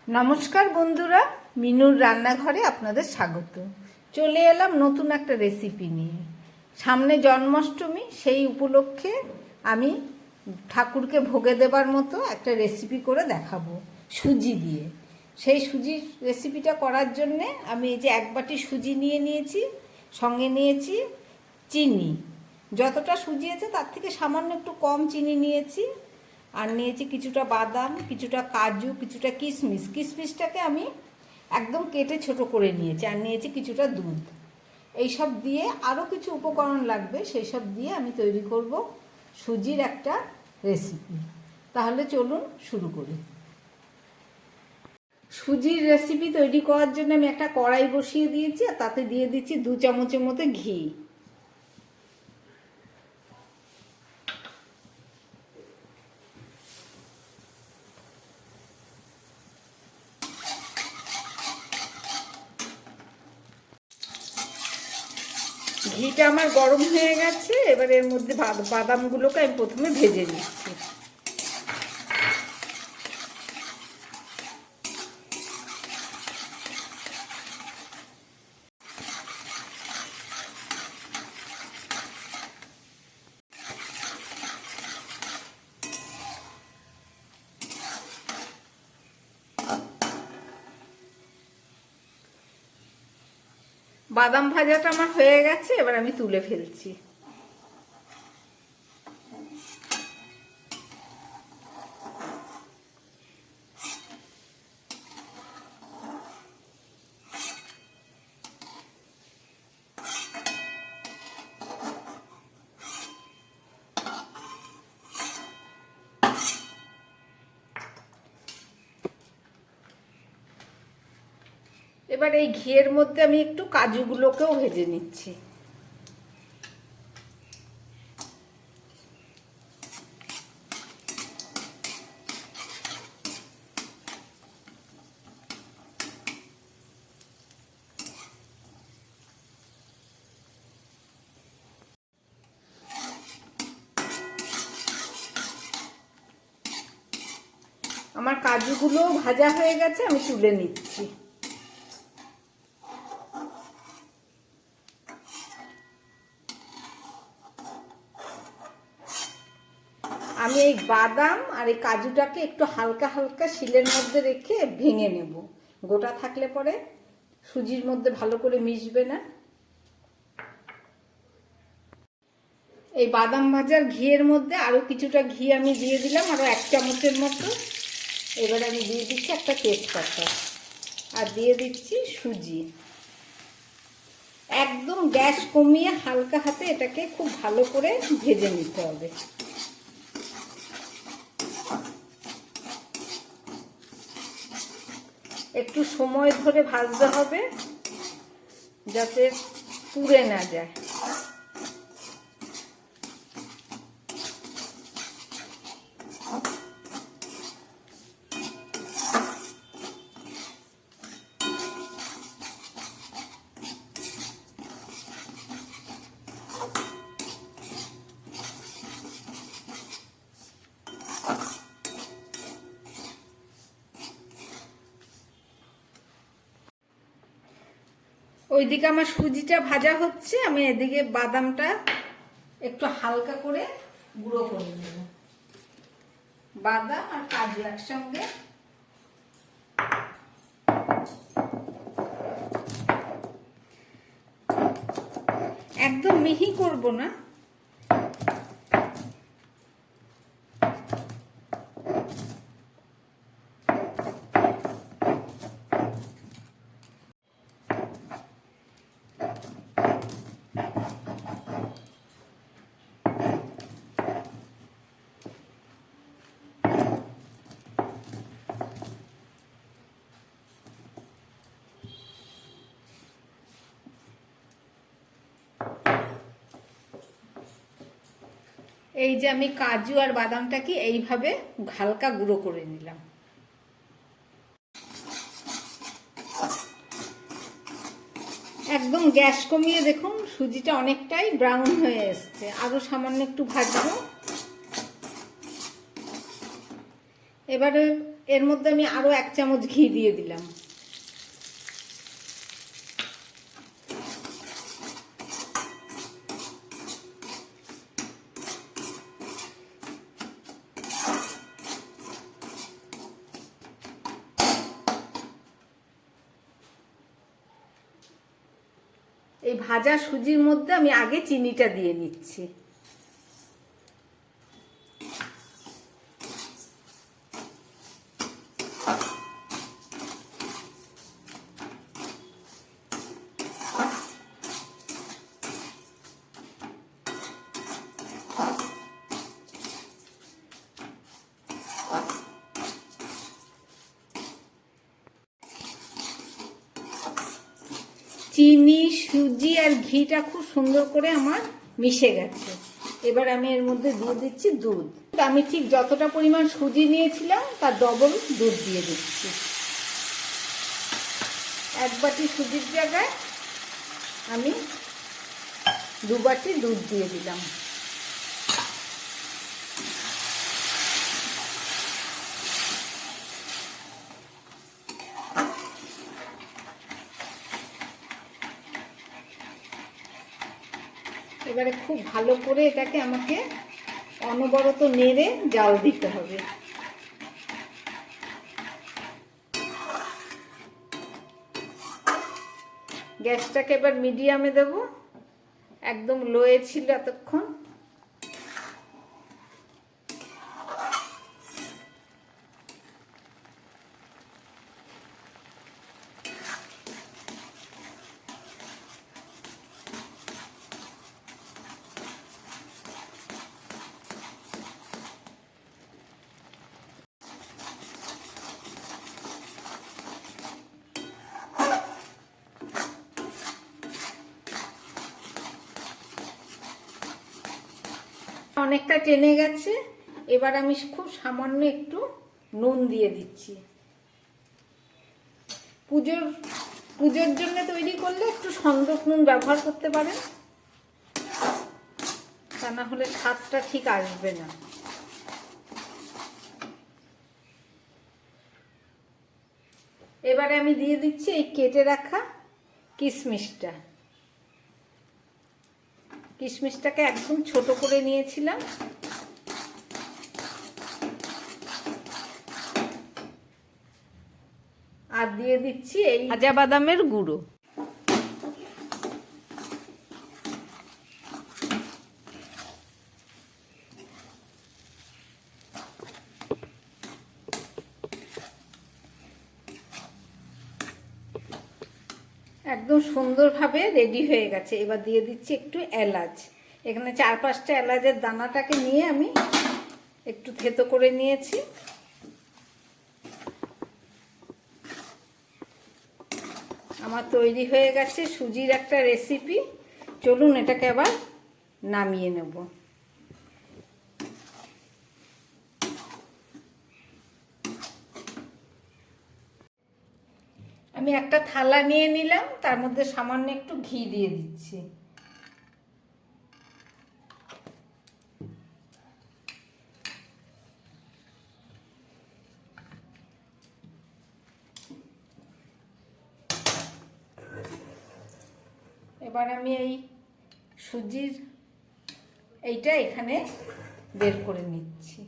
নমস্কার বন্ধুরা, মিনুর রান্নাঘরে আপনাদের স্বাগত। চলে এলাম নতুন একটা রেসিপি নিয়ে। সামনে জন্মাষ্টমী, সেই উপলক্ষে আমি ঠাকুরকে ভোগে দেবার মতো একটা রেসিপি করে দেখাবো সুজি দিয়ে। সেই সুজির রেসিপিটা করার জন্যে আমি এই যে 1 বাটি সুজি নিয়ে নিয়েছি, সঙ্গে নিয়েছি চিনি। যতটা সুজি আছে তার থেকে সামান্য একটু কম চিনি নিয়েছি। আর নিয়েছি কিছুটা বাদাম, কিছুটা কাজু, কিছুটা কিশমিশ। কিশমিশটাকে আমি একদম কেটে ছোট করে নিয়েছি। আর নিয়েছি কিছুটা দুধ। এইসব দিয়ে আরও কিছু উপকরণ লাগবে, সেই সব দিয়ে আমি তৈরি করব সুজির একটা রেসিপি। তাহলে চলুন শুরু করি। সুজির রেসিপি তৈরি করার জন্য আমি একটা কড়াই বসিয়ে দিয়েছি, আর তাতে দিয়ে দিচ্ছি 2 চামচের মতো ঘি। ঘিটা আমার গরম হয়ে গেছে। এবার এর মধ্যে বাদামগুলোকে আমি প্রথমে ভেজে নিচ্ছি। বাদাম ভাজাটা আমার হয়ে গেছে, এবার আমি তুলে ফেলছি। এবার এই ঘিয়ের মধ্যে আমি একটু কাজুগুলোকেও ভেজে নিচ্ছি। আমার কাজুগুলো ভাজা হয়ে গেছে, আমি তুলে নিচ্ছি। আমি এই বাদাম আর এই কাজুটাকে একটু হালকা হালকা শিলের মধ্যে রেখে ভেঙে নেব। গোটা থাকলে পরে সুজির মধ্যে ভালো করে মিশবে না। এই বাদাম ভাজার ঘিয়ের মধ্যে আরও কিছুটা ঘি আমি দিয়ে দিলাম, আরও 1 চামচের মতো। এবার আমি দিয়ে দিচ্ছি একটা তেজপাতা, আর দিয়ে দিচ্ছি সুজি। একদম গ্যাস কমিয়ে হালকা হাতে এটাকে খুব ভালো করে ভেজে নিতে হবে। একটু সময় ধরে ভাজতে হবে যাতে পুড়ে না যায়। ওইদিকে আমার সুজিটা ভাজা হচ্ছে, আমি এদিকে বাদামটা একটু হালকা করে গুঁড়ো করে নেব। বাদাম আর কাজু একসঙ্গে। একদম মিহি করব না। এই যে আমি কাজু আর বাদামটাকে এইভাবে হালকা গুঁড়ো করে নিলাম। একদম গ্যাস কমিয়ে দেখুন সুজিটা অনেকটাই ব্রাউন হয়ে এসছে। আরো সামান্য একটু ভাজবো। এবারে এর মধ্যে আমি আরো 1 চামচ ঘি দিয়ে দিলাম। এই ভাজা সুজির মধ্যে আমি আগে চিনিটা দিয়ে নিচ্ছি। চিনি, সুজি আর ঘিটা খুব সুন্দর করে আমার মিশে গেছে। এবার আমি এর মধ্যে দিয়ে দিচ্ছি দুধ। আমি ঠিক যতটা পরিমাণ সুজি নিয়েছিলাম তার ডবল দুধ দিয়ে দিচ্ছি। 1 বাটি সুজির জায়গায় আমি 2 বাটি দুধ দিয়ে দিলাম। এবারে খুব ভালো করে এটাকে আমাকে অনবরত নেড়ে জাল দিতে হবে। গ্যাসটাকে এবার মিডিয়ামে দেব, একদম লোয়ে ছিল এতক্ষণ। অনেকটা টেনে গেছে। এবার আমি খুব সামান্য একটু নুন দিয়ে দিচ্ছি। পুজোর জন্য তৈরি করলে একটু সন্দক নুন ব্যবহার করতে পারেন, তা না হলে স্বাদটা ঠিক আসবে না। এবারে আমি দিয়ে দিচ্ছি এই কেটে রাখা কিশমিশটা। কিশমিশটাকে একদম ছোট করে নিয়েছিলাম। আর দিয়ে দিচ্ছি এই ভাজা বাদামের গুঁড়ো। একদম সুন্দরভাবে রেডি হয়ে গেছে। এবার দিয়ে দিচ্ছি একটু এলাচ। এখানে 4-5টা এলাচের দানাটাকে নিয়ে আমি একটু থেতো করে নিয়েছি। আমার তৈরি হয়ে গেছে সুজির একটা রেসিপি। চলুন এটাকে আবার নামিয়ে নেব। আমি একটা থালা নিয়ে নিলাম, তার মধ্যে সামান্য একটু ঘি দিয়ে দিচ্ছি। এবার আমি এই সুজির এইটা এখানে বের করে নিচ্ছি।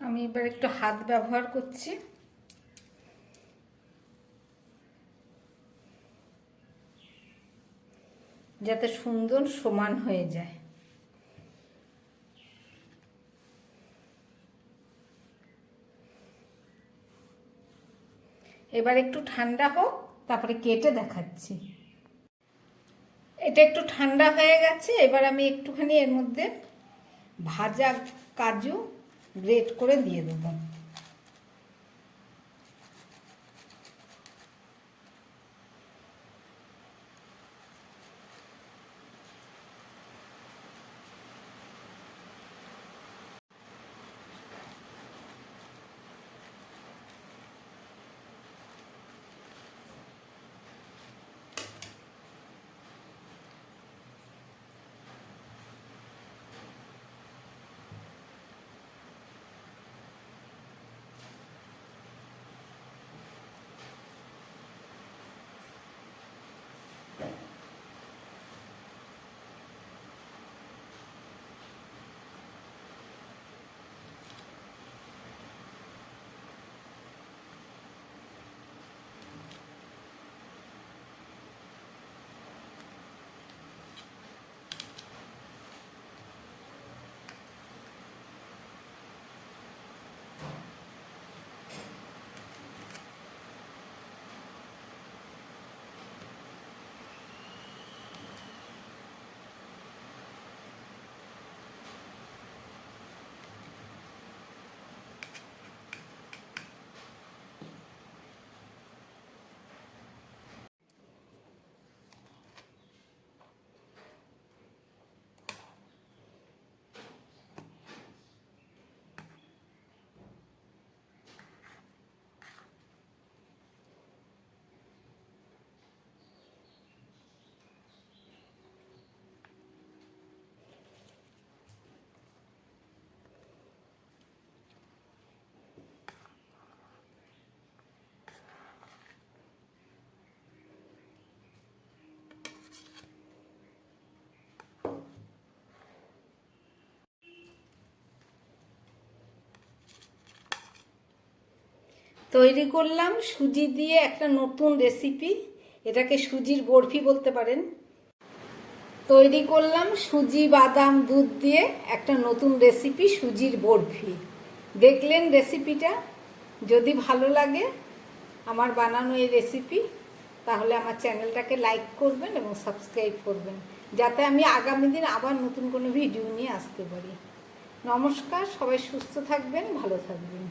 আমি এবার একটু হাত ব্যবহার করছি। যাতে সুন্দর সমান হয়ে যায়। এবার একটু ঠান্ডা হোক, তারপরে কেটে দেখাচ্ছি। এটা একটু ঠান্ডা হয়ে গেছে। এবার আমি একটুখানি এর মধ্যে ভাজা কাজু গ্রেট করে দিয়ে দেবো। তৈরি করলাম সুজি দিয়ে একটা নতুন রেসিপি। এটাকে সুজির বরফি বলতে পারেন। তৈরি করলাম সুজি বাদাম দুধ দিয়ে একটা নতুন রেসিপি, সুজির বরফি। দেখলেন রেসিপিটা? যদি ভালো লাগে আমার বানানো এই রেসিপি, তাহলে আমার চ্যানেলটাকে লাইক করবেন এবং সাবস্ক্রাইব করবেন, যাতে আমি আগামী দিন আবার নতুন কোনো ভিডিও নিয়ে আসতে পারি। নমস্কার, সবাই সুস্থ থাকবেন, ভালো থাকবেন।